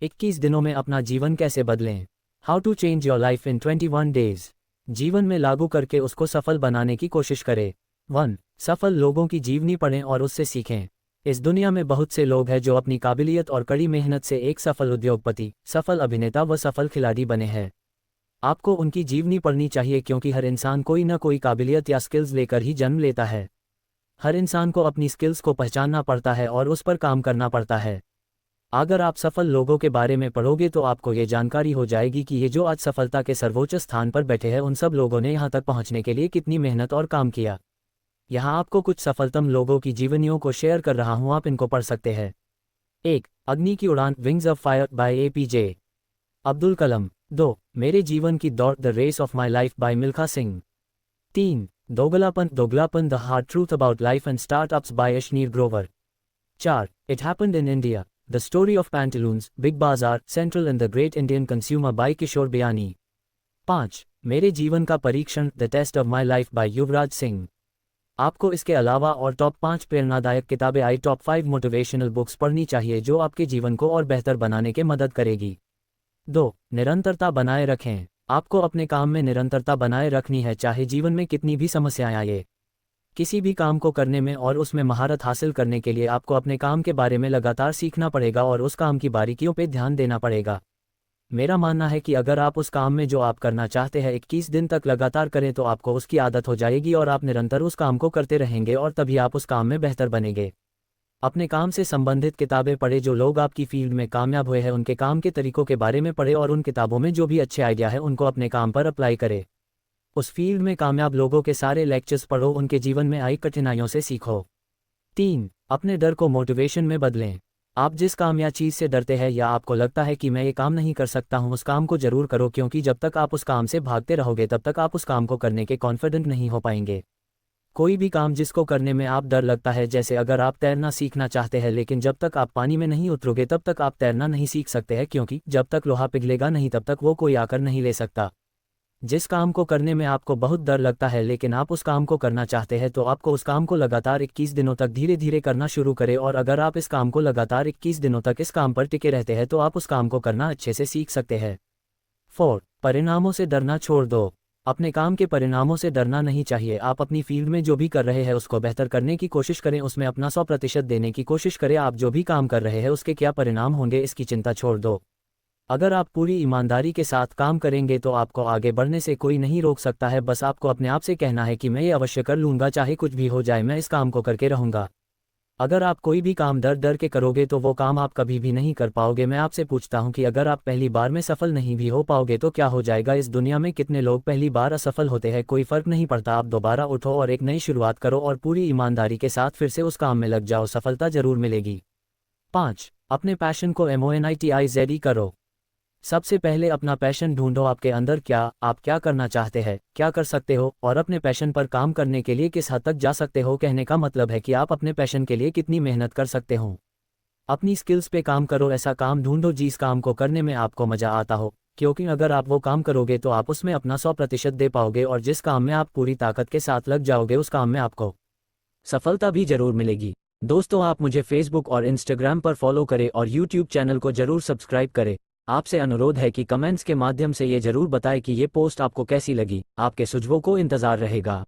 21 दिनों में अपना जीवन कैसे बदलें? How to change your life in 21 days. जीवन में लागू करके उसको सफल बनाने की कोशिश करें। 1. सफल लोगों की जीवनी पढ़ें और उससे सीखें। इस दुनिया में बहुत से लोग हैं जो अपनी काबिलियत और कड़ी मेहनत से एक सफल उद्योगपति, सफल अभिनेता व सफल खिलाड़ी बने हैं। आपको उनकी जीवनी पढ़नी चाहिए क्योंकि हर इंसान कोई न कोई काबिलियत या स्किल्स लेकर ही जन्म लेता है। हर इंसान को अपनी स्किल्स को पहचानना पड़ता है और उस पर काम करना पड़ता है। अगर आप सफल लोगों के बारे में पढ़ोगे तो आपको ये जानकारी हो जाएगी कि ये जो आज सफलता के सर्वोच्च स्थान पर बैठे हैं उन सब लोगों ने यहाँ तक पहुँचने के लिए कितनी मेहनत और काम किया। यहाँ आपको कुछ सफलतम लोगों की जीवनियों को शेयर कर रहा हूँ, आप इनको पढ़ सकते हैं। 1. अग्नि की उड़ान, wings of fire by APJ Abdul Kalam. 2. मेरे जीवन की दौड़, the race of my life by Milkha Singh. 3. दोगलापन, the hard truth about life and startups by Ashneer Grover. 4. It happened in India, the story of Pantaloons, Big Bazaar, Central and the great Indian consumer by Kishore Biyani. 5. मेरे जीवन का परीक्षण, the test of my life by Yuvraj Singh. आपको इसके अलावा और top 5 प्रेरणादायक किताबें टॉप 5 मोटिवेशनल बुक्स पढ़नी चाहिए जो आपके जीवन को और बेहतर बनाने के मदद करेगी। 2. निरंतरता बनाए रखें। आपको अपने काम में निरंतरता बनाए रखनी है चाहे जीवन में कितनी भी समस्याएं आए। किसी भी काम को करने में और उसमें महारत हासिल करने के लिए आपको अपने काम के बारे में लगातार सीखना पड़ेगा और उस काम की बारीकियों पर ध्यान देना पड़ेगा। मेरा मानना है कि अगर आप उस काम में जो आप करना चाहते हैं 21 दिन तक लगातार करें तो आपको उसकी आदत हो जाएगी और आप निरंतर उस काम को करते रहेंगे और तभी आप उस काम में बेहतर बनेंगे। अपने काम से संबंधित किताबें पढ़ें, जो लोग आपकी फील्ड में कामयाब हुए हैं उनके काम के तरीकों के बारे में पढ़ें और उन किताबों में जो भी अच्छे आइडिया है उनको अपने काम पर अप्लाई करें। उस फील्ड में कामयाब लोगों के सारे लेक्चर्स पढ़ो, उनके जीवन में आई कठिनाइयों से सीखो। 3. अपने डर को मोटिवेशन में बदलें। आप जिस काम या चीज़ से डरते हैं या आपको लगता है कि मैं ये काम नहीं कर सकता हूँ, उस काम को जरूर करो क्योंकि जब तक आप उस काम से भागते रहोगे तब तक आप उस काम को करने के कॉन्फिडेंट नहीं हो पाएंगे। कोई भी काम जिसको करने में आप डर लगता है, जैसे अगर आप तैरना सीखना चाहते हैं लेकिन जब तक आप पानी में नहीं उतरोगे तब तक आप तैरना नहीं सीख सकते हैं क्योंकि जब तक लोहा पिघलेगा नहीं तब तक वो कोई आकर नहीं ले सकता। जिस काम को करने में आपको बहुत डर लगता है लेकिन आप उस काम को करना चाहते हैं तो आपको उस काम को लगातार 21 दिनों तक धीरे धीरे करना शुरू करें और अगर आप इस काम को लगातार 21 दिनों तक इस काम पर टिके रहते हैं तो आप उस काम को करना अच्छे से सीख सकते हैं। 4. परिणामों से डरना छोड़ दो। अपने काम के परिणामों से डरना नहीं चाहिए। आप अपनी फील्ड में जो भी कर रहे हैं उसको बेहतर करने की कोशिश करें, उसमें अपना 100% देने की कोशिश करें। आप जो भी काम कर रहे हैं उसके क्या परिणाम होंगे इसकी चिंता छोड़ दो। अगर आप पूरी ईमानदारी के साथ काम करेंगे तो आपको आगे बढ़ने से कोई नहीं रोक सकता है। बस आपको अपने आप से कहना है कि मैं ये अवश्य कर लूँगा, चाहे कुछ भी हो जाए मैं इस काम को करके रहूँगा। अगर आप कोई भी काम डर डर के करोगे तो वो काम आप कभी भी नहीं कर पाओगे। मैं आपसे पूछता हूँ कि अगर आप पहली बार में सफल नहीं भी हो पाओगे तो क्या हो जाएगा? इस दुनिया में कितने लोग पहली बार असफल होते हैं, कोई फ़र्क नहीं पड़ता। आप दोबारा उठो और एक नई शुरुआत करो और पूरी ईमानदारी के साथ फिर से उस काम में लग जाओ, सफलता जरूर मिलेगी। 5. अपने पैशन को MONITIZE करो। सबसे पहले अपना पैशन ढूंढो। आपके अंदर आप क्या करना चाहते हैं, क्या कर सकते हो और अपने पैशन पर काम करने के लिए किस हद तक जा सकते हो। कहने का मतलब है कि आप अपने पैशन के लिए कितनी मेहनत कर सकते हो। अपनी स्किल्स पे काम करो। ऐसा काम ढूंढो जिस काम को करने में आपको मज़ा आता हो, क्योंकि अगर आप वो काम करोगे तो आप उसमें अपना 100% दे पाओगे और जिस काम में आप पूरी ताकत के साथ लग जाओगे उस काम में आपको सफलता भी जरूर मिलेगी। दोस्तों, आप मुझे फेसबुक और इंस्टाग्राम पर फॉलो करें और यूट्यूब चैनल को जरूर सब्सक्राइब करें। आपसे अनुरोध है कि कमेंट्स के माध्यम से ये जरूर बताएं कि ये पोस्ट आपको कैसी लगी। आपके सुझावों को इंतजार रहेगा।